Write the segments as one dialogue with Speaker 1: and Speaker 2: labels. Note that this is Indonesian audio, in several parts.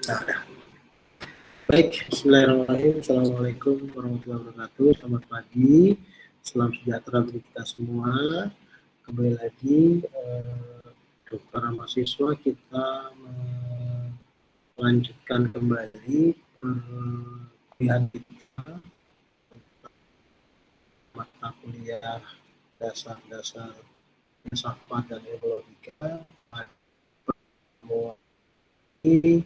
Speaker 1: Nah, baik, bismillahirrahmanirrahim. Assalamualaikum warahmatullahi wabarakatuh. Selamat pagi, salam sejahtera bagi kita semua. Kembali lagi para mahasiswa, kita melanjutkan kembali kuliah kita, mata kuliah dasar-dasar filsafat dan logika. Ini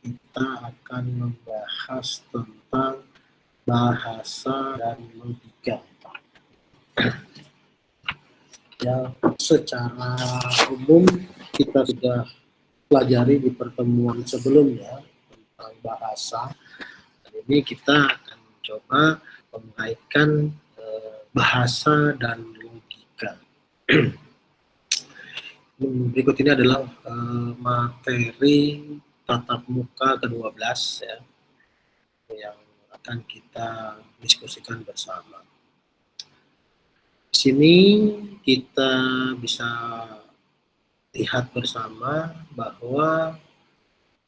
Speaker 1: kita akan membahas tentang bahasa dan logika. Ya, secara umum kita sudah pelajari di pertemuan sebelumnya tentang bahasa. Dan ini kita akan mencoba mengaitkan bahasa dan logika. Berikut ini adalah materi tatap muka ke-12 ya, yang akan kita diskusikan bersama. Di sini kita bisa lihat bersama bahwa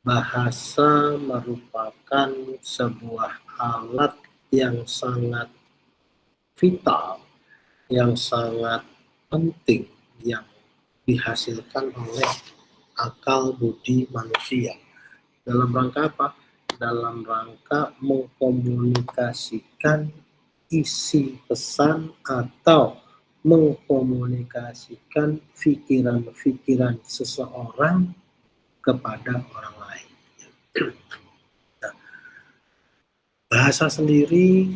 Speaker 1: bahasa merupakan sebuah alat yang sangat vital, yang sangat penting, yang dihasilkan oleh akal budi manusia. Dalam rangka apa? Dalam rangka mengkomunikasikan isi pesan atau mengkomunikasikan pikiran-pikiran seseorang kepada orang lain. Nah, bahasa sendiri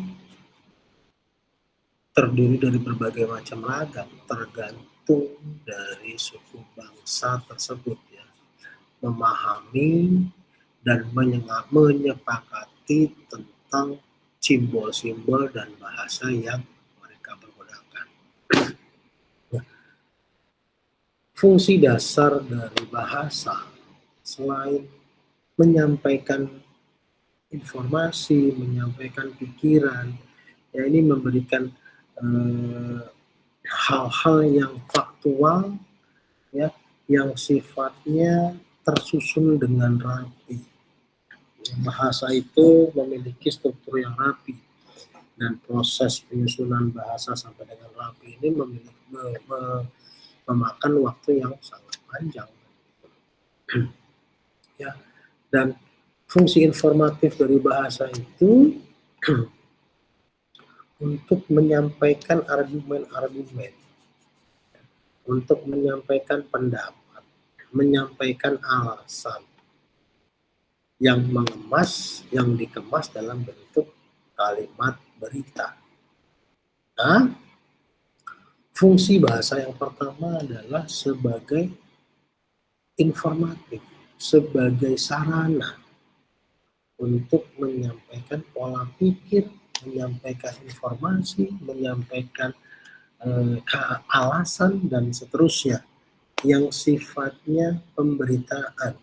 Speaker 1: terdiri dari berbagai macam ragam, tergantung dari suku bangsa tersebut ya, memahami dan menyepakati tentang simbol-simbol dan bahasa yang mereka pergunakan. Nah, fungsi dasar dari bahasa selain menyampaikan informasi, menyampaikan pikiran, ya ini memberikan hal-hal yang faktual, ya, yang sifatnya tersusun dengan rapi. Bahasa itu memiliki struktur yang rapi, dan proses penyusunan bahasa sampai dengan rapi ini memakan waktu yang sangat panjang. Ya, dan fungsi informatif dari bahasa itu untuk menyampaikan argumen-argumen, untuk menyampaikan pendapat, menyampaikan alasan yang mengemas, yang dikemas dalam bentuk kalimat berita. Nah, fungsi bahasa yang pertama adalah sebagai informatif, sebagai sarana untuk menyampaikan pola pikir, menyampaikan informasi, menyampaikan alasan dan seterusnya yang sifatnya pemberitaan.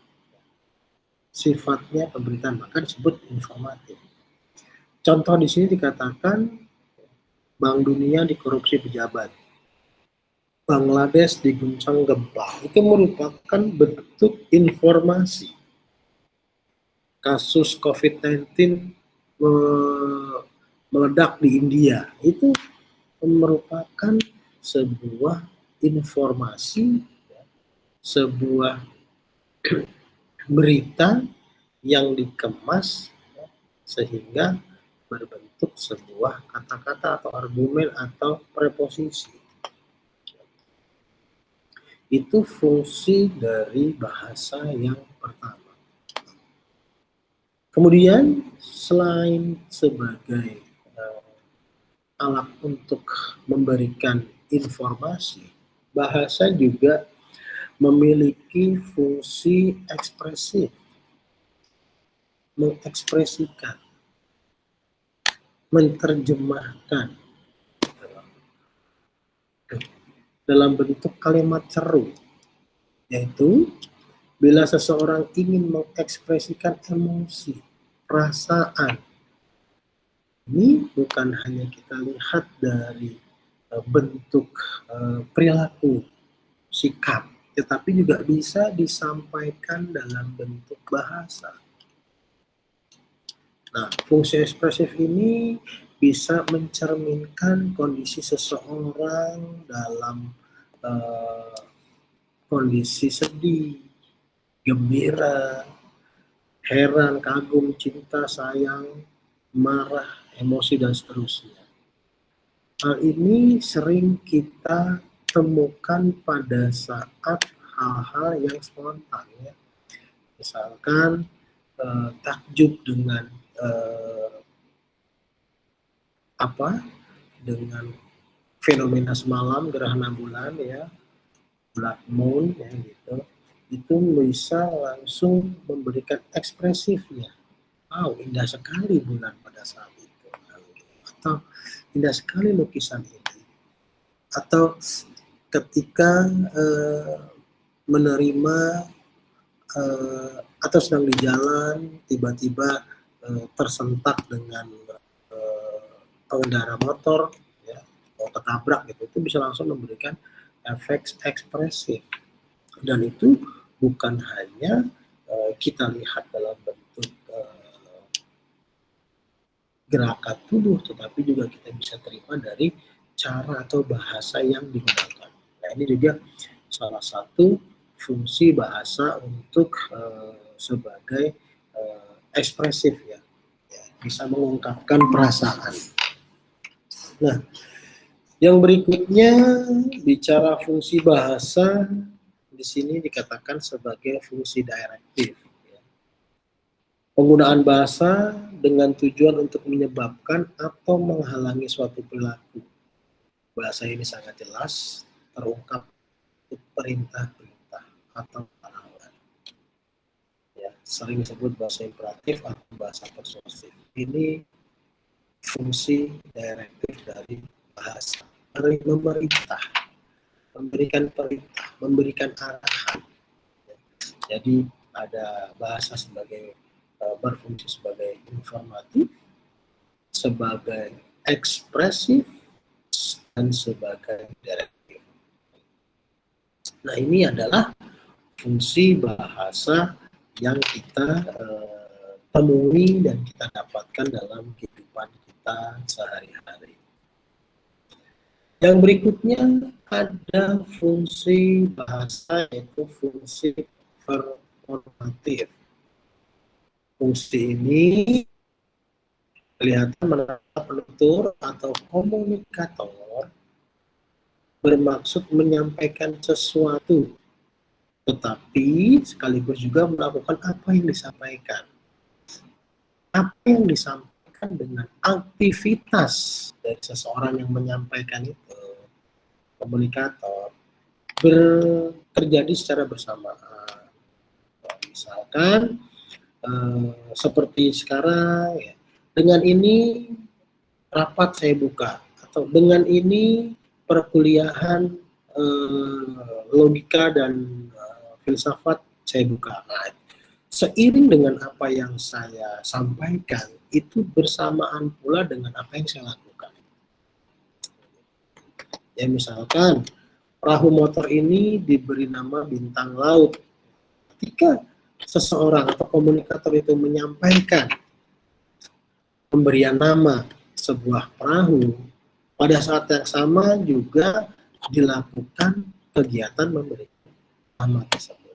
Speaker 1: Sifatnya pemberitaan, maka disebut informatif. Contoh di sini dikatakan Bank Dunia dikorupsi pejabat, Bangladesh diguncang gempa. Itu merupakan bentuk informasi. Kasus COVID-19 meledak di India, itu merupakan sebuah informasi, sebuah berita yang dikemas sehingga berbentuk sebuah kata-kata atau argumen atau preposisi. Itu fungsi dari bahasa yang pertama. Kemudian selain sebagai alat untuk memberikan informasi, bahasa juga memiliki fungsi ekspresif, mengekspresikan, menerjemahkan dalam bentuk kalimat seru, yaitu bila seseorang ingin mengekspresikan emosi, perasaan, ini bukan hanya kita lihat dari bentuk perilaku, sikap, tetapi juga bisa disampaikan dalam bentuk bahasa. Nah, fungsi ekspresif ini bisa mencerminkan kondisi seseorang dalam kondisi sedih, gembira, heran, kagum, cinta, sayang, marah, emosi, dan seterusnya. Hal ini sering kita temukan pada saat hal-hal yang spontan, ya. Misalkan takjub dengan dengan fenomena semalam gerhana bulan, ya, blood moon, ya, gitu, itu bisa langsung memberikan ekspresifnya. Wow, indah sekali bulan pada saat itu, atau indah sekali lukisan ini, atau ketika menerima atau sedang di jalan tiba-tiba tersentak dengan pengendara motor, ya, atau tertabrak gitu, itu bisa langsung memberikan efek ekspresif. Dan itu bukan hanya kita lihat dalam bentuk gerakan tubuh, tetapi juga kita bisa terima dari cara atau bahasa yang digunakan. Nah, ini juga salah satu fungsi bahasa untuk sebagai ekspresif, ya, bisa mengungkapkan perasaan. Nah, yang berikutnya bicara fungsi bahasa, di sini dikatakan sebagai fungsi direktif. Penggunaan bahasa dengan tujuan untuk menyebabkan atau menghalangi suatu perilaku. Bahasa ini sangat jelas terungkap perintah-perintah atau larangan. Ya, sering disebut bahasa imperatif atau bahasa persuasif. Ini fungsi direktif dari bahasa. Memerintah, memberikan perintah, memberikan arahan. Jadi ada bahasa sebagai berfungsi sebagai informatif, sebagai ekspresif, dan sebagai direktif. Nah, ini adalah fungsi bahasa yang kita temui dan kita dapatkan dalam kehidupan kita sehari-hari. Yang berikutnya ada fungsi bahasa, yaitu fungsi performatif. Fungsi ini kelihatan menangkap penutur atau komunikator bermaksud menyampaikan sesuatu, tetapi sekaligus juga melakukan apa yang disampaikan. Apa yang disampaikan dengan aktivitas dari seseorang yang menyampaikan itu, komunikator, terjadi secara bersamaan. Misalkan seperti sekarang, ya, dengan ini rapat saya buka, atau dengan ini perkuliahan logika dan filsafat saya buka. Nah, seiring dengan apa yang saya sampaikan, itu bersamaan pula dengan apa yang saya lakukan. Ya, misalkan perahu motor ini diberi nama bintang laut. Ketika seseorang atau komunikator itu menyampaikan pemberian nama sebuah perahu, pada saat yang sama juga dilakukan kegiatan memberi nama tersebut.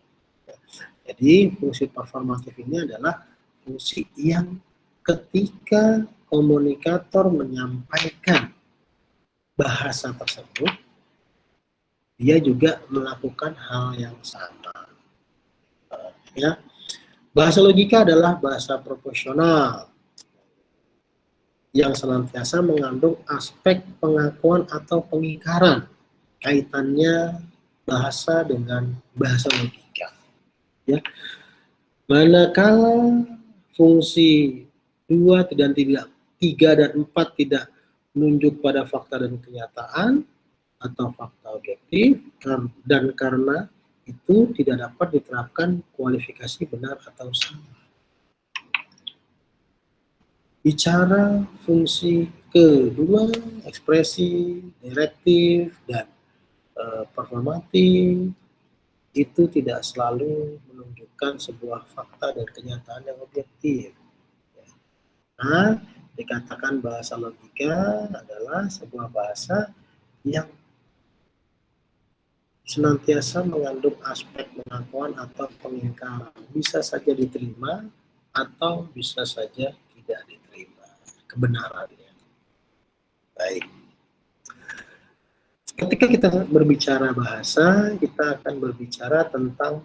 Speaker 1: Jadi fungsi performatif ini adalah fungsi yang ketika komunikator menyampaikan bahasa tersebut, dia juga melakukan hal yang sama. Ya, bahasa logika adalah bahasa proporsional yang senantiasa mengandung aspek pengakuan atau pengingkaran kaitannya bahasa dengan bahasa logika. Ya, manakala fungsi 2 dan 3 dan 4 tidak menunjuk pada fakta dan kenyataan atau fakta objektif, dan karena itu tidak dapat diterapkan kualifikasi benar atau salah. Bicara fungsi kedua, ekspresi, direktif, dan performatif, itu tidak selalu menunjukkan sebuah fakta dan kenyataan yang objektif. Karena dikatakan bahasa logika adalah sebuah bahasa yang senantiasa mengandung aspek pengakuan atau pengingkaran. Bisa saja diterima atau bisa saja tidak diterima kebenarannya. Baik. Ketika kita berbicara bahasa, kita akan berbicara tentang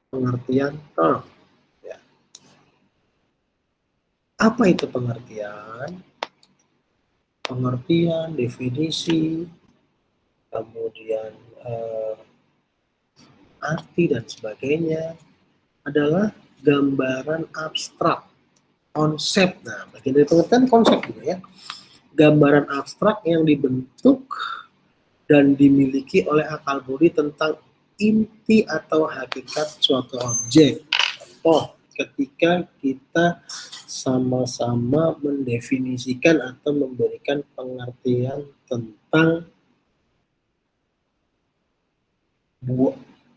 Speaker 1: pengertian term. Ya. Apa itu pengertian? Pengertian, definisi, kemudian arti dan sebagainya adalah gambaran abstrak, konsep. Nah, bagian dari pengertian konsep juga ya. Gambaran abstrak yang dibentuk dan dimiliki oleh akal budi tentang inti atau hakikat suatu objek. Contoh, ketika kita sama-sama mendefinisikan atau memberikan pengertian tentang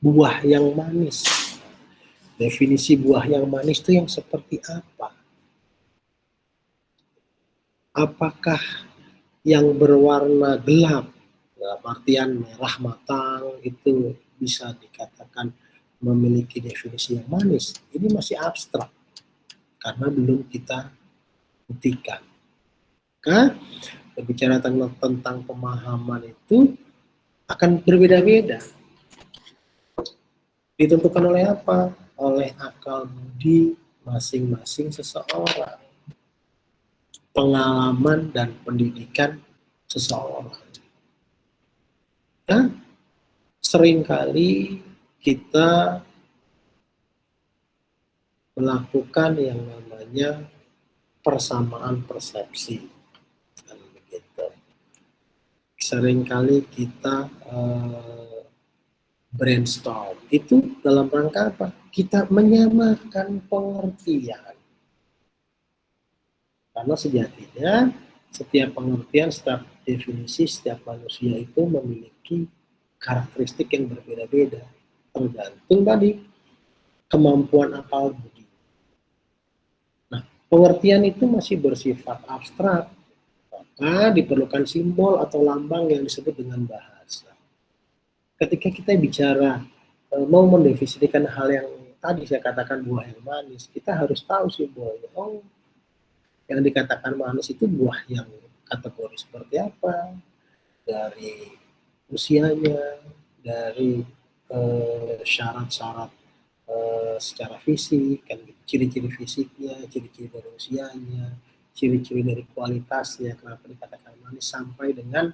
Speaker 1: buah yang manis. Definisi buah yang manis itu yang seperti apa? Apakah yang berwarna gelap, dalam artian merah matang, itu bisa dikatakan memiliki definisi yang manis? Ini masih abstrak, karena belum kita buktikan. Maka berbicara tentang pemahaman itu akan berbeda-beda. Ditentukan oleh apa? Oleh akal budi masing-masing seseorang, pengalaman dan pendidikan seseorang. Nah, seringkali kita melakukan yang namanya persamaan persepsi. Dan begitu. Seringkali kita brainstorm. Itu dalam rangka apa? Kita menyamakan pengertian. Karena sejatinya setiap pengertian, setiap definisi, setiap manusia itu memiliki karakteristik yang berbeda-beda. Tergantung tadi kemampuan akal budi. Nah, pengertian itu masih bersifat abstrak. Maka diperlukan simbol atau lambang yang disebut dengan bahasa. Ketika kita bicara mau mendefinisikan hal yang tadi saya katakan buah yang manis, kita harus tahu simbolnya. Oh, yang dikatakan manis itu buah yang kategori seperti apa, dari usianya, dari syarat-syarat secara fisik, kan ciri-ciri fisiknya, ciri-ciri dari usianya, ciri-ciri dari kualitasnya, kenapa dikatakan manis, sampai dengan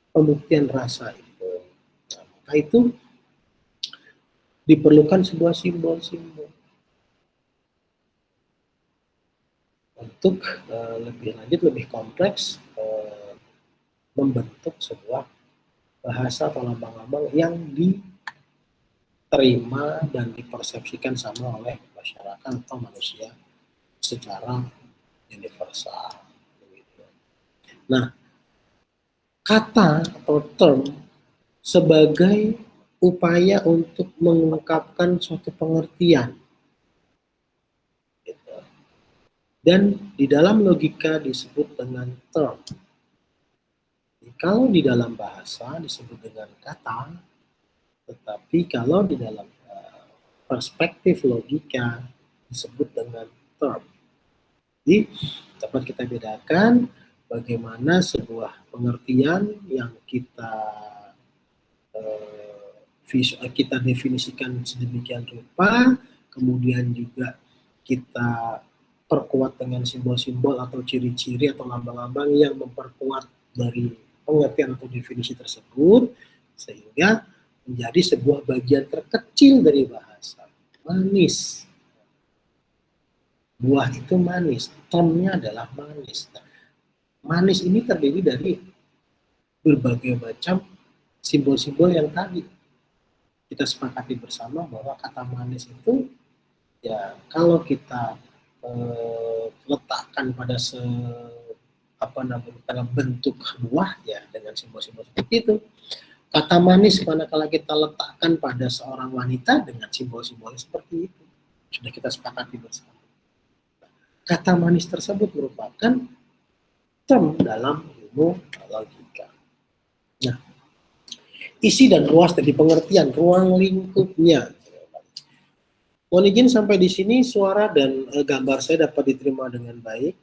Speaker 1: pembuktian rasa itu. Nah, maka itu diperlukan sebuah simbol-simbol untuk lebih lanjut, lebih kompleks, membentuk sebuah bahasa atau lambang-lambang yang diterima dan dipersepsikan sama oleh masyarakat atau manusia secara universal. Nah, kata atau term sebagai upaya untuk mengungkapkan suatu pengertian. Dan di dalam logika disebut dengan term. Kalau di dalam bahasa disebut dengan kata, tetapi kalau di dalam perspektif logika disebut dengan term. Jadi dapat kita bedakan bagaimana sebuah pengertian yang kita definisikan sedemikian rupa, kemudian juga kita perkuat dengan simbol-simbol atau ciri-ciri atau lambang-lambang yang memperkuat dari pengertian atau definisi tersebut, sehingga menjadi sebuah bagian terkecil dari bahasa. Manis. Buah itu manis, termnya adalah manis. Nah, manis ini terdiri dari berbagai macam simbol-simbol yang tadi kita sepakati bersama, bahwa kata manis itu ya kalau kita letakkan pada bentuk buah ya dengan simbol-simbol seperti itu. Kata manis manakala kita letakkan pada seorang wanita dengan simbol-simbol seperti itu, sudah kita sepakati bersama. kata manis tersebut merupakan term dalam ilmu logika. Nah, isi dan luas dari pengertian, ruang lingkupnya. Mohon izin sampai di sini suara dan gambar saya dapat diterima dengan baik.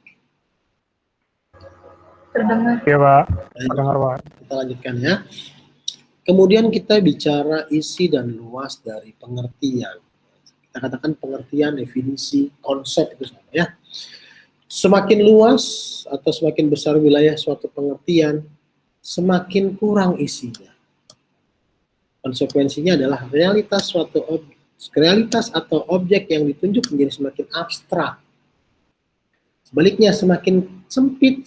Speaker 2: Terdengar.
Speaker 3: Iya Pak,
Speaker 1: Baik,
Speaker 3: terdengar Pak.
Speaker 1: kita lanjutkan ya. Kemudian kita bicara isi dan luas dari pengertian. Kita katakan pengertian, definisi, konsep itu sama ya. Semakin luas atau semakin besar wilayah suatu pengertian, semakin kurang isinya. Konsekuensinya adalah realitas atau objek yang ditunjuk menjadi semakin abstrak. Sebaliknya, semakin sempit,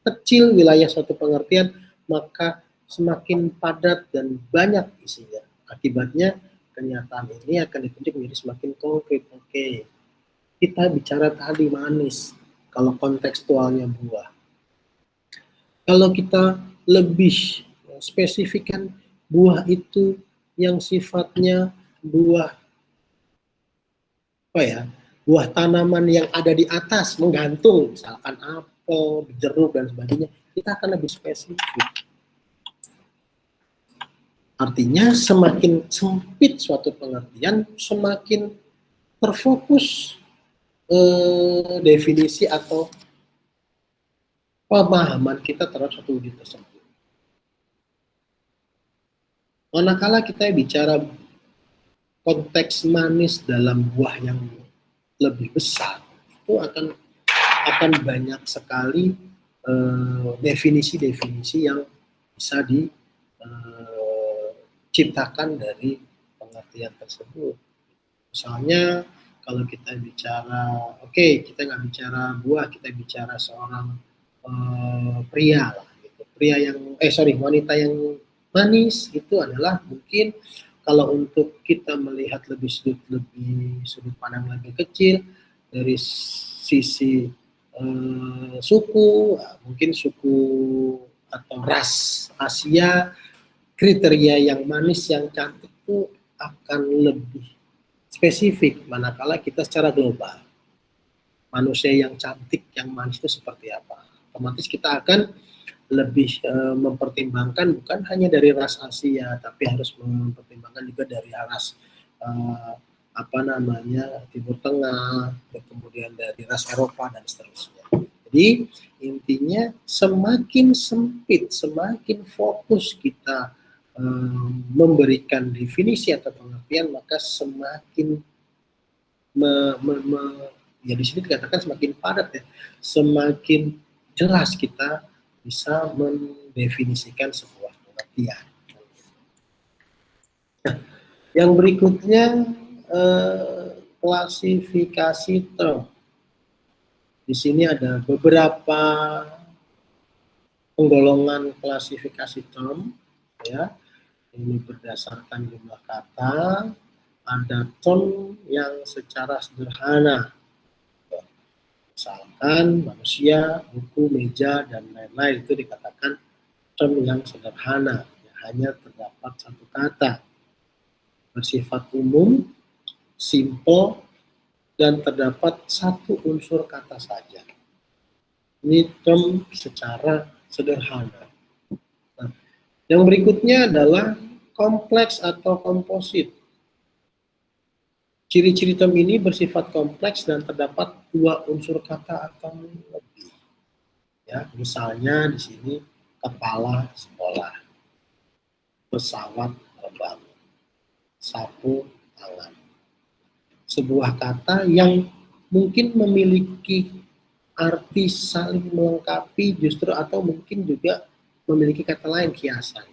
Speaker 1: kecil wilayah suatu pengertian, maka semakin padat dan banyak isinya. Akibatnya, kenyataan ini akan ditunjuk menjadi semakin konkret. Oke, kita bicara tadi manis, kalau kontekstualnya buah. Kalau kita lebih spesifikkan, buah itu yang sifatnya buah buah tanaman yang ada di atas menggantung, misalkan apel, jeruk dan sebagainya, kita akan lebih spesifik. Artinya semakin sempit suatu pengertian, semakin terfokus definisi atau pemahaman kita terhadap satu wujud tersebut. Manakala kita bicara konteks manis dalam buah yang lebih besar, itu akan banyak sekali definisi-definisi yang bisa diciptakan dari pengertian tersebut. Misalnya kalau kita bicara, kita nggak bicara buah, kita bicara seorang pria lah, gitu. Wanita yang manis itu adalah mungkin kalau untuk kita melihat lebih sudut pandang lebih kecil dari sisi suku, mungkin suku atau ras Asia, kriteria yang manis yang cantik itu akan lebih spesifik, manakala kita secara global manusia yang cantik yang manis itu seperti apa. Otomatis kita akan lebih mempertimbangkan bukan hanya dari ras Asia, tapi harus mempertimbangkan juga dari ras Timur Tengah, kemudian dari ras Eropa dan seterusnya. Jadi intinya semakin sempit, semakin fokus kita memberikan definisi atau pengertian, maka semakin di sini dikatakan semakin padat ya, semakin jelas kita bisa mendefinisikan sebuah pengertian. Nah, yang berikutnya klasifikasi term. Di sini ada beberapa penggolongan klasifikasi term, ya. Ini berdasarkan jumlah kata. Ada term yang secara sederhana. Misalkan manusia, buku, meja, dan lain-lain itu dikatakan term yang sederhana, hanya terdapat satu kata, bersifat umum, simple, dan terdapat satu unsur kata saja. Ini term secara sederhana. Nah, yang berikutnya adalah kompleks atau komposit. Ciri-ciri term ini bersifat kompleks dan terdapat dua unsur kata atau lebih. Ya, misalnya di sini kepala sekolah, pesawat terbang, sapu tangan. Sebuah kata yang mungkin memiliki arti saling melengkapi justru atau mungkin juga memiliki kata lain kiasan.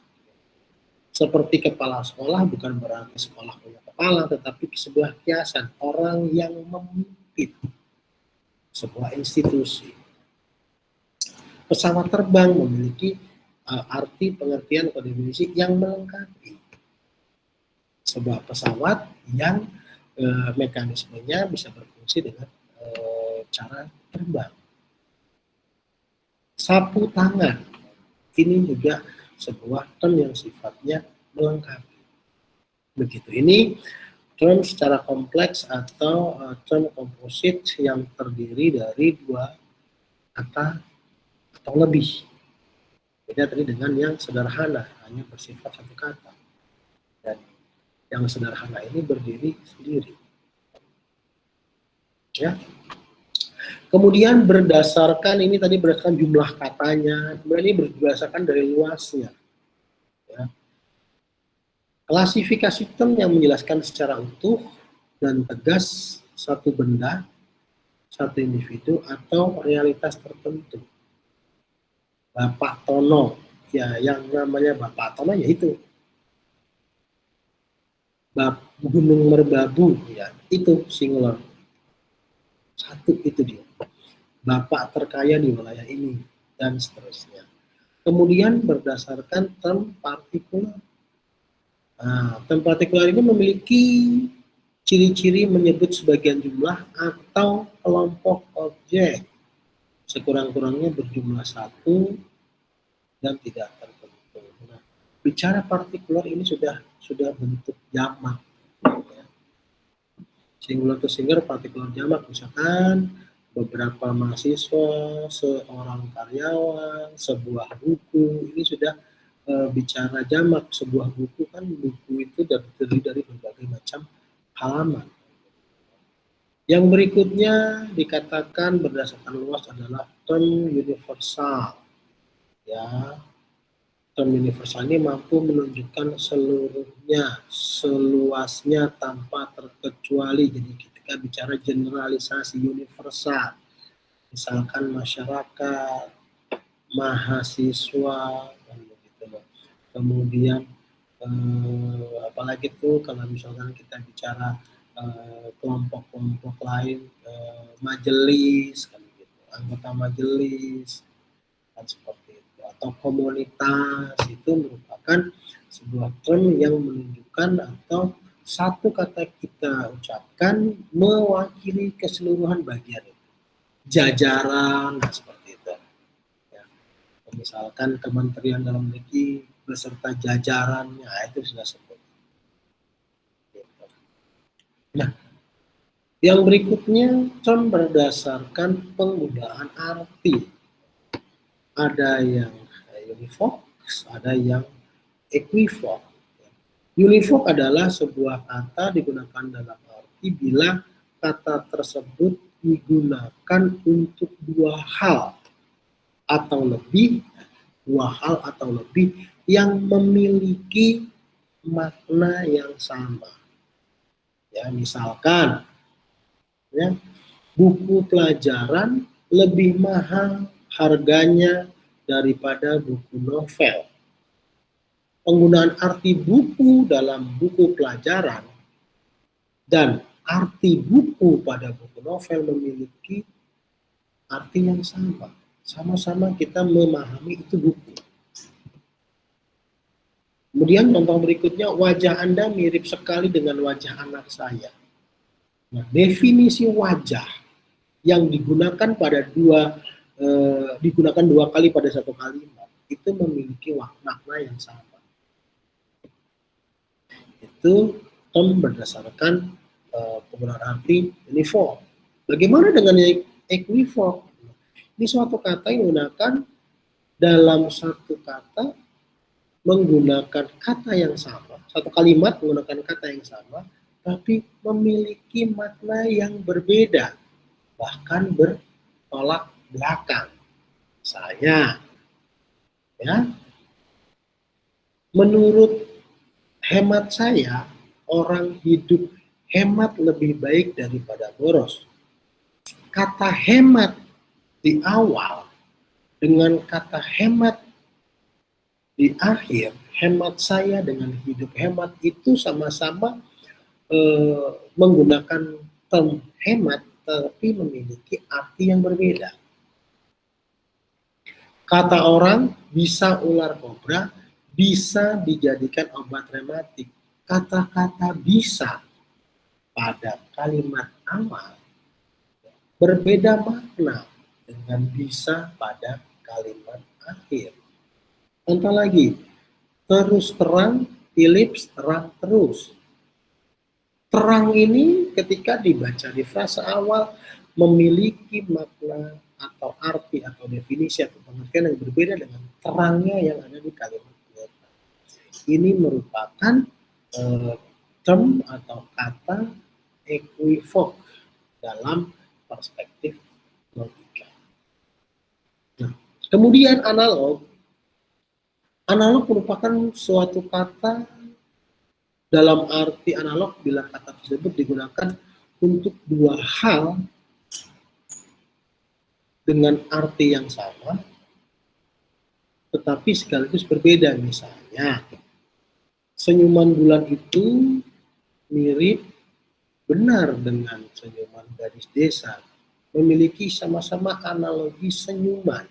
Speaker 1: Seperti kepala sekolah bukan berarti sekolah punya kepala, tetapi sebuah kiasan, orang yang memimpin sebuah institusi. Pesawat terbang memiliki arti pengertian atau definisi yang melengkapi. Sebuah pesawat yang mekanismenya bisa berfungsi dengan cara terbang. Sapu tangan, ini juga sebuah term yang sifatnya melengkapi. Begitu. Ini term secara kompleks atau term komposit yang terdiri dari dua kata atau lebih. Beda tadi dengan yang sederhana, hanya bersifat satu kata. Dan yang sederhana ini berdiri sendiri. Ya. Kemudian berdasarkan ini tadi berdasarkan jumlah katanya, kemudian ini berdasarkan dari luasnya. Ya. Klasifikasi term yang menjelaskan secara utuh dan tegas satu benda, satu individu atau realitas tertentu. Bapak Tono, ya yang namanya Bapak Tono ya itu. Gunung Merbabu, ya itu singular. Satu itu dia. Bapak terkaya di wilayah ini dan seterusnya. Kemudian berdasarkan term partikular. Nah, term partikular ini memiliki ciri-ciri menyebut sebagian jumlah atau kelompok objek. Sekurang-kurangnya berjumlah satu dan tidak tertentu. Nah, bicara partikular ini sudah bentuk jamak. Ya. Singular to singular, partikular jamak. Misalkan beberapa mahasiswa, seorang karyawan, sebuah buku, ini sudah bicara jamak. Sebuah buku kan buku itu terdiri dari berbagai macam halaman. Yang berikutnya dikatakan berdasarkan luas adalah term universal. Ya, term universal ini mampu menunjukkan seluruhnya, seluasnya tanpa terkecuali. Jadi ketika bicara generalisasi universal, misalkan masyarakat, mahasiswa, dan begitu loh. Kemudian apalagi tuh kalau misalkan kita bicara kelompok-kelompok lain, majelis, kan gitu, anggota majelis, kan seperti itu, atau komunitas, itu merupakan sebuah term yang menunjukkan atau satu kata kita ucapkan mewakili keseluruhan bagian itu, jajaran, nah seperti itu. Ya. Misalkan Kementerian Dalam Negeri beserta jajarannya, itu sudah sebut. Nah, yang berikutnya term berdasarkan penggunaan arti. Ada yang univoc, ada yang equivoc. Univoc adalah sebuah kata digunakan dalam arti bila kata tersebut digunakan untuk dua hal atau lebih yang memiliki makna yang sama. Ya, misalkan ya, buku pelajaran lebih mahal harganya daripada buku novel. Penggunaan arti buku dalam buku pelajaran dan arti buku pada buku novel memiliki arti yang sama. Sama-sama kita memahami itu buku. Kemudian contoh berikutnya, wajah Anda mirip sekali dengan wajah anak saya. Nah, definisi wajah yang digunakan digunakan dua kali pada satu kalimat itu memiliki makna yang sama. Itu term berdasarkan penggunaan arti univoc. Bagaimana dengan equivoc? Ini suatu kata yang digunakan dalam satu kata menggunakan kata yang sama, satu kalimat menggunakan kata yang sama, tapi memiliki makna yang berbeda, bahkan bertolak belakang. Saya, ya, menurut hemat saya, orang hidup hemat lebih baik daripada boros. Kata hemat di awal dengan kata hemat di akhir, hemat saya dengan hidup hemat itu sama-sama menggunakan term hemat, tapi memiliki arti yang berbeda. Kata orang bisa ular kobra, bisa dijadikan obat rematik. Kata-kata bisa pada kalimat awal berbeda makna dengan bisa pada kalimat akhir. Contoh lagi, terus terang, Philips terang terus. Terang ini ketika dibaca di frase awal memiliki makna atau arti atau definisi atau pengertian yang berbeda dengan terangnya yang ada di kalimat penyerta. Ini merupakan term atau kata equivoque dalam perspektif logika. Nah, kemudian analog merupakan suatu kata dalam arti analog bila kata tersebut digunakan untuk dua hal dengan arti yang sama, tetapi sekaligus berbeda. Misalnya, senyuman bulan itu mirip benar dengan senyuman gadis desa, memiliki sama-sama analogi senyuman,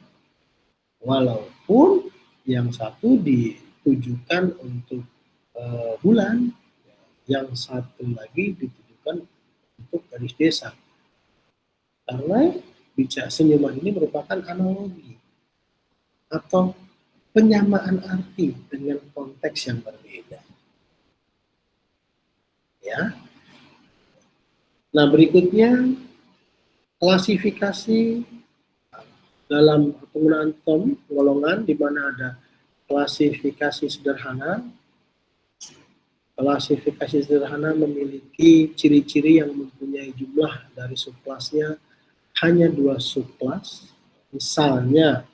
Speaker 1: walaupun yang satu ditujukan untuk bulan, yang satu lagi ditujukan untuk gadis desa. Karena bicara senyuman ini merupakan analogi atau penyamaan arti dengan konteks yang berbeda. Ya. Nah, berikutnya klasifikasi dalam penggunaan term golongan di mana ada klasifikasi sederhana. Klasifikasi sederhana memiliki ciri-ciri yang mempunyai jumlah dari subklasnya hanya 2 subklas. Misalnya,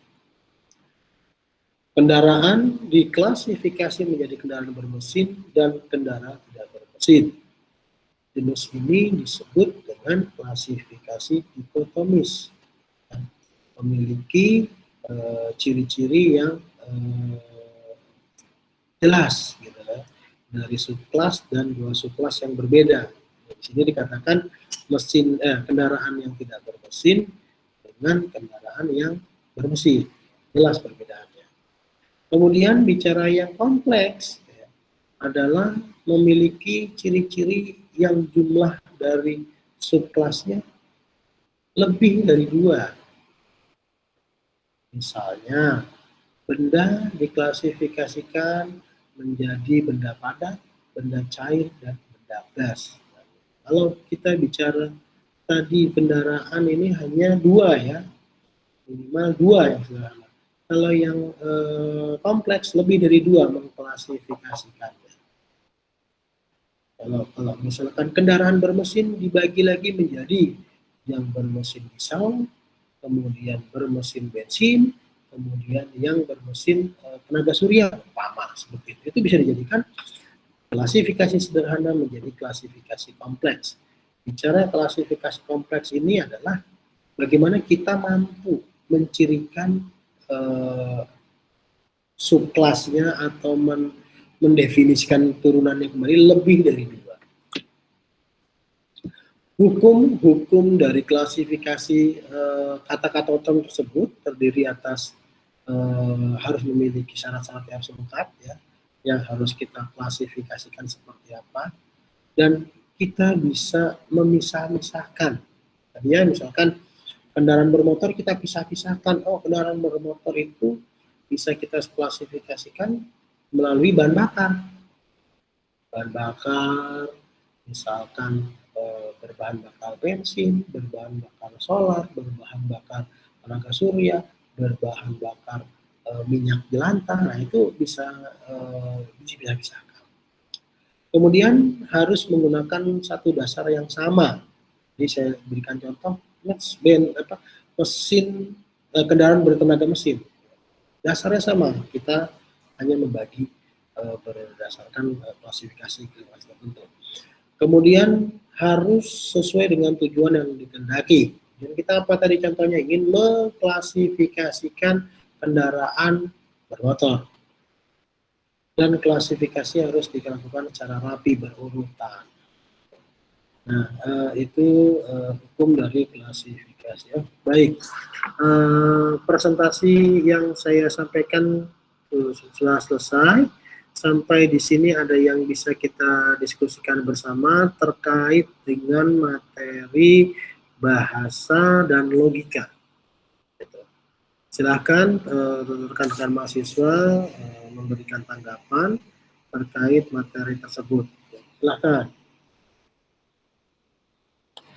Speaker 1: kendaraan diklasifikasi menjadi kendaraan bermesin dan kendaraan tidak bermesin. Jenis ini disebut dengan klasifikasi dikotomis, memiliki ciri-ciri yang jelas, gitu ya, dari subklas dan 2 subklas yang berbeda. Di sini dikatakan kendaraan yang tidak bermesin dengan kendaraan yang bermesin, jelas perbedaannya. Kemudian bicara yang kompleks ya, adalah memiliki ciri-ciri yang jumlah dari subklasnya lebih dari 2. Misalnya, benda diklasifikasikan menjadi benda padat, benda cair, dan benda gas. Kalau kita bicara tadi kendaraan ini hanya 2 ya, minimal 2 yang sederhana. Kalau yang kompleks lebih dari 2 mengklasifikasikannya. Kalau misalkan kendaraan bermesin dibagi lagi menjadi yang bermesin diesel, kemudian bermesin bensin, kemudian yang bermesin tenaga surya, umpama seperti itu. Itu bisa dijadikan klasifikasi sederhana menjadi klasifikasi kompleks. Bicara klasifikasi kompleks ini adalah bagaimana kita mampu mencirikan subklasnya atau mendefinisikan turunannya kembali lebih dari 2. Hukum dari klasifikasi kata-kata term tersebut terdiri atas harus memiliki syarat-syarat yang lengkap ya, yang harus kita klasifikasikan seperti apa, dan kita bisa memisah-misahkan. Tadinya misalkan kendaraan bermotor kita pisah-pisahkan, oh kendaraan bermotor itu bisa kita klasifikasikan melalui bahan bakar. Bahan bakar misalkan berbahan bakar bensin, berbahan bakar solar, berbahan bakar tenaga surya, berbahan bakar minyak jelantah. Nah itu bisa dipisahkan. Kemudian harus menggunakan satu dasar yang sama. Jadi saya berikan contoh mesin kendaraan bertenaga mesin. Dasarnya sama, kita hanya membagi berdasarkan klasifikasi tertentu. Kemudian harus sesuai dengan tujuan yang dikehendaki. Dan kita apa tadi contohnya, ingin mengklasifikasikan kendaraan bermotor. Dan klasifikasi harus dilakukan secara rapi berurutan. Nah, itu hukum dari klasifikasi. Baik, presentasi yang saya sampaikan sudah selesai. Sampai di sini ada yang bisa kita diskusikan bersama terkait dengan materi bahasa dan logika. Silakan rekan-rekan mahasiswa memberikan tanggapan terkait materi tersebut. Silakan.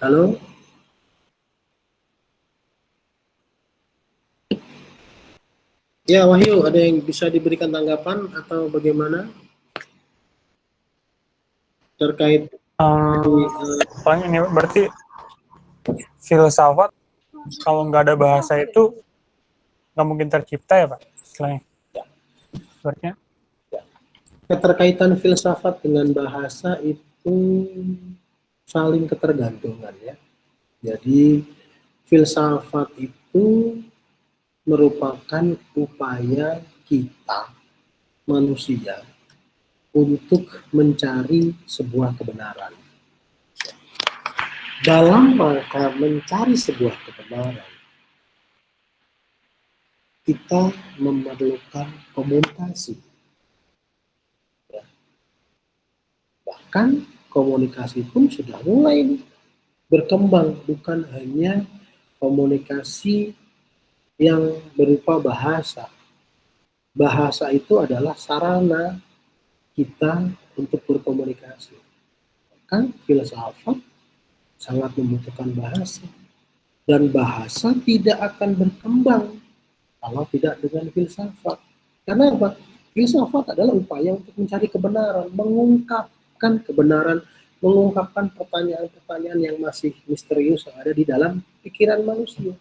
Speaker 1: Halo? Ya, Wahyu, ada yang bisa diberikan tanggapan atau bagaimana terkait
Speaker 2: Paling ini berarti filsafat kalau nggak ada bahasa itu nggak mungkin tercipta ya Pak istilahnya. Berarti
Speaker 1: keterkaitan filsafat dengan bahasa itu saling ketergantungan ya. Jadi filsafat itu merupakan upaya kita manusia untuk mencari sebuah kebenaran. Dalam rangka mencari sebuah kebenaran, kita memerlukan komunikasi. Bahkan komunikasi pun sudah mulai berkembang, bukan hanya komunikasi yang berupa bahasa. Bahasa itu adalah sarana kita untuk berkomunikasi. Maka filsafat sangat membutuhkan bahasa. Dan bahasa tidak akan berkembang kalau tidak dengan filsafat. Karena apa? Filsafat adalah upaya untuk mencari kebenaran, mengungkapkan kebenaran, mengungkapkan pertanyaan-pertanyaan yang masih misterius yang ada di dalam pikiran manusia.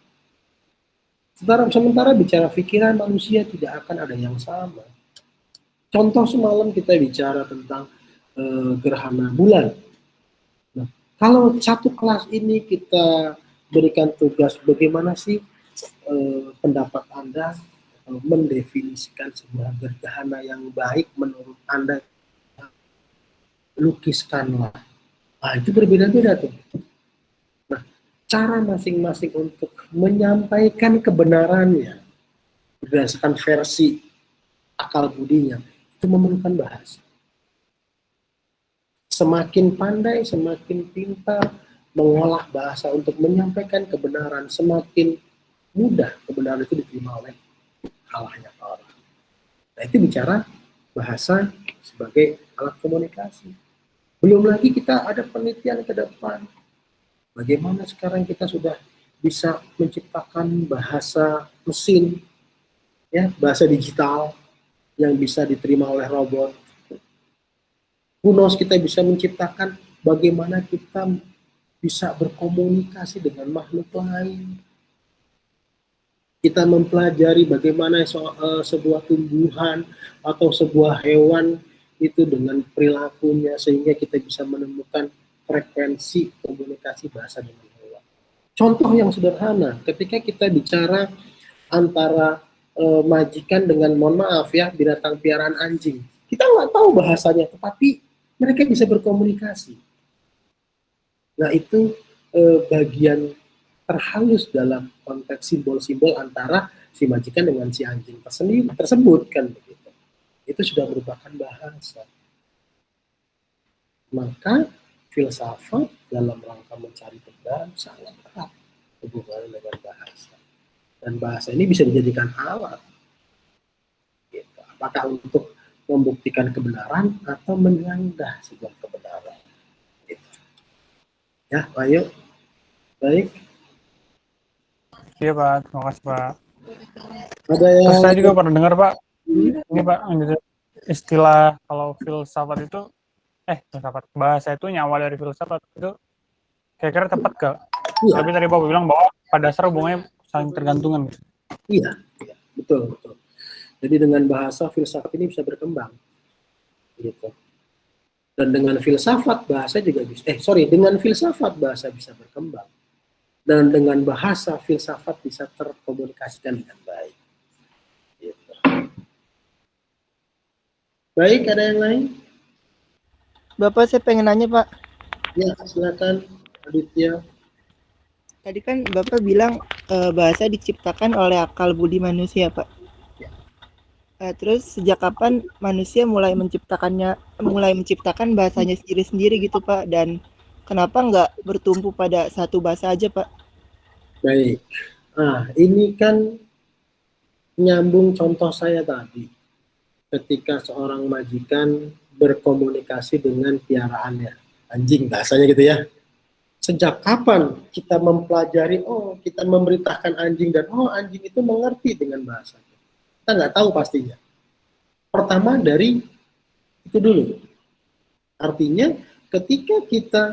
Speaker 1: Sementara bicara pikiran manusia tidak akan ada yang sama. Contoh semalam kita bicara tentang gerhana bulan. Nah, kalau satu kelas ini kita berikan tugas bagaimana sih pendapat Anda mendefinisikan sebuah gerhana yang baik menurut Anda, lukiskanlah. Nah, itu berbeda-beda tuh. Nah, cara masing-masing untuk menyampaikan kebenarannya berdasarkan versi akal budinya itu memerlukan bahasa. Semakin pandai, semakin pintar mengolah bahasa untuk menyampaikan kebenaran, semakin mudah kebenaran itu diterima oleh halahnya orang. Nah, itu bicara bahasa sebagai alat komunikasi. Belum lagi kita ada penelitian ke depan. Bagaimana sekarang kita sudah bisa menciptakan bahasa mesin, ya, bahasa digital yang bisa diterima oleh robot. Who knows, kita bisa menciptakan bagaimana kita bisa berkomunikasi dengan makhluk lain. Kita mempelajari bagaimana sebuah tumbuhan atau sebuah hewan itu dengan perilakunya sehingga kita bisa menemukan frekuensi komunikasi bahasa dengan hewan. Contoh yang sederhana, ketika kita bicara antara majikan dengan, mohon maaf ya, binatang piaraan anjing, kita nggak tahu bahasanya, tetapi mereka bisa berkomunikasi. Nah, itu bagian terhalus dalam konteks simbol-simbol antara si majikan dengan si anjing tersebut kan begitu. Itu sudah merupakan bahasa. Maka filsafat dalam rangka mencari kebenaran sangat erat hubungannya dengan bahasa. Dan bahasa ini bisa dijadikan alat. Gitu. Apakah untuk membuktikan kebenaran atau menyanggah sebuah kebenaran. Gitu. Ya, ayo. Baik.
Speaker 2: iya Pak, terima kasih Pak.
Speaker 1: Ada yang...
Speaker 2: Terus saya juga pernah dengar Pak, ini Pak, istilah kalau filsafat itu, filsafat bahasa itu nyawa dari filsafat itu kira-kira tepat gak?
Speaker 1: Iya.
Speaker 2: Tapi tadi Bapak bilang bahwa pada dasar hubungannya saling tergantungan.
Speaker 1: Iya, betul. Jadi dengan bahasa filsafat ini bisa berkembang, gitu. Dan dengan filsafat bahasa juga bisa. Dengan filsafat bahasa bisa berkembang. Dan dengan bahasa filsafat bisa terkomunikasikan dengan baik. Gitu. Baik, ada yang lain?
Speaker 3: Bapak, saya pengen nanya Pak.
Speaker 1: Ya, silakan Aditya.
Speaker 3: Tadi kan Bapak bilang bahasa diciptakan oleh akal budi manusia Pak.
Speaker 1: Ya.
Speaker 3: Terus sejak kapan manusia mulai menciptakan bahasanya sendiri-sendiri gitu Pak? Dan kenapa nggak bertumpu pada satu bahasa aja Pak?
Speaker 1: Baik. Nah, ini kan nyambung contoh saya tadi. Ketika seorang majikan berkomunikasi dengan piaraannya, anjing bahasanya gitu ya. Sejak kapan kita mempelajari, oh kita memberitakan anjing dan oh anjing itu mengerti dengan bahasa kita nggak tahu pastinya. Pertama dari itu dulu. Artinya ketika kita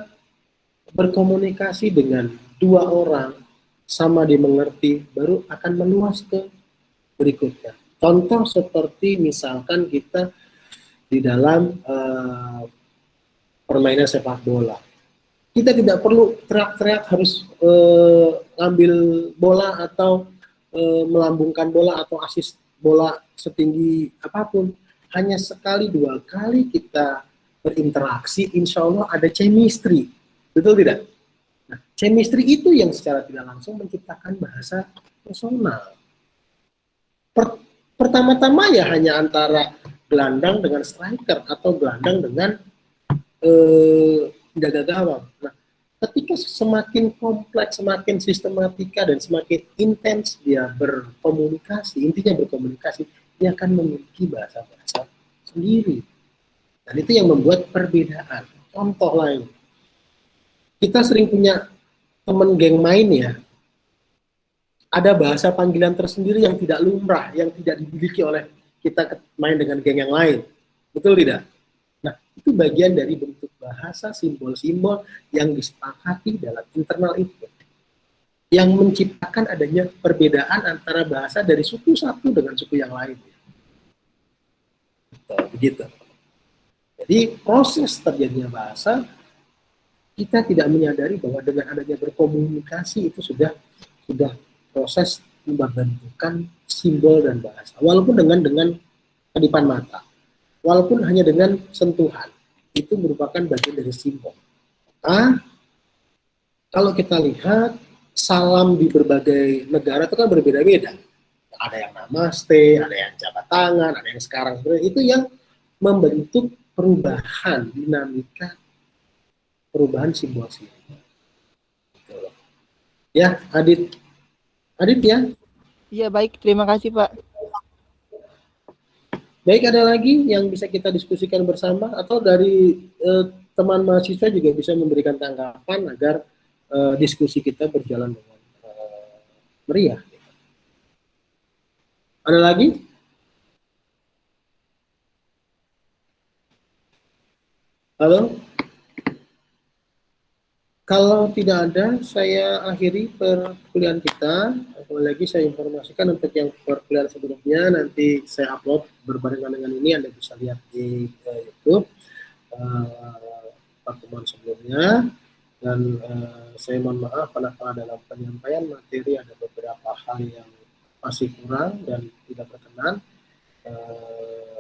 Speaker 1: berkomunikasi dengan dua orang sama dimengerti, baru akan meluas ke berikutnya. Contoh seperti misalkan kita di dalam permainan sepak bola. Kita tidak perlu teriak-teriak harus ngambil bola atau melambungkan bola atau asis bola setinggi apapun. Hanya sekali dua kali kita berinteraksi, insya Allah ada chemistry. Betul tidak? Nah, chemistry itu yang secara tidak langsung menciptakan bahasa personal. Pertama-tama ya hanya antara gelandang dengan striker atau gelandang dengan penjaga gawang. Nah, ketika semakin kompleks, semakin sistematika dan semakin intens dia berkomunikasi, intinya berkomunikasi, dia akan memiliki bahasa-bahasa sendiri. Dan itu yang membuat perbedaan. Contoh lain, kita sering punya teman geng main ya, ada bahasa panggilan tersendiri yang tidak lumrah, yang tidak dimiliki oleh kita main dengan geng yang lain. Betul tidak? Nah, itu bagian dari bentuk bahasa, simbol-simbol yang disepakati dalam internal itu. Yang menciptakan adanya perbedaan antara bahasa dari suku satu dengan suku yang lain. Begitu. Jadi proses terjadinya bahasa, kita tidak menyadari bahwa dengan adanya berkomunikasi itu sudah proses membentukkan simbol dan bahasa. Walaupun dengan kedipan mata. Walaupun hanya dengan sentuhan, itu merupakan bagian dari simbol. Kalau kita lihat, salam di berbagai negara itu kan berbeda-beda. Ada yang namaste, ada yang jabat tangan, ada yang sekarang. Itu yang membentuk perubahan, dinamika, perubahan simbol-simbol. Gitu. Ya, Adit ya?
Speaker 3: Iya, baik. Terima kasih, Pak.
Speaker 1: Baik, ada lagi yang bisa kita diskusikan bersama atau dari teman mahasiswa juga bisa memberikan tanggapan agar diskusi kita berjalan dengan meriah. Ada lagi? Halo? Kalau tidak ada, saya akhiri perkuliahan kita. Apalagi saya informasikan untuk yang perkuliahan sebelumnya, nanti saya upload berbarengan dengan ini, Anda bisa lihat di YouTube pertemuan sebelumnya. Dan saya mohon maaf apabila dalam penyampaian materi ada beberapa hal yang masih kurang dan tidak berkenan.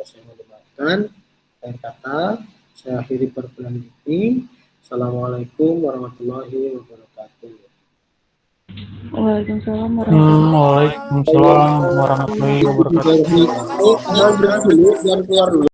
Speaker 1: Saya mohon maafkan. Akhir kata, saya akhiri perkuliahan ini. Assalamualaikum warahmatullahi wabarakatuh.
Speaker 3: Waalaikumsalam
Speaker 2: Waalaikumsalam warahmatullahi wabarakatuh.
Speaker 1: Jangan keluar dulu.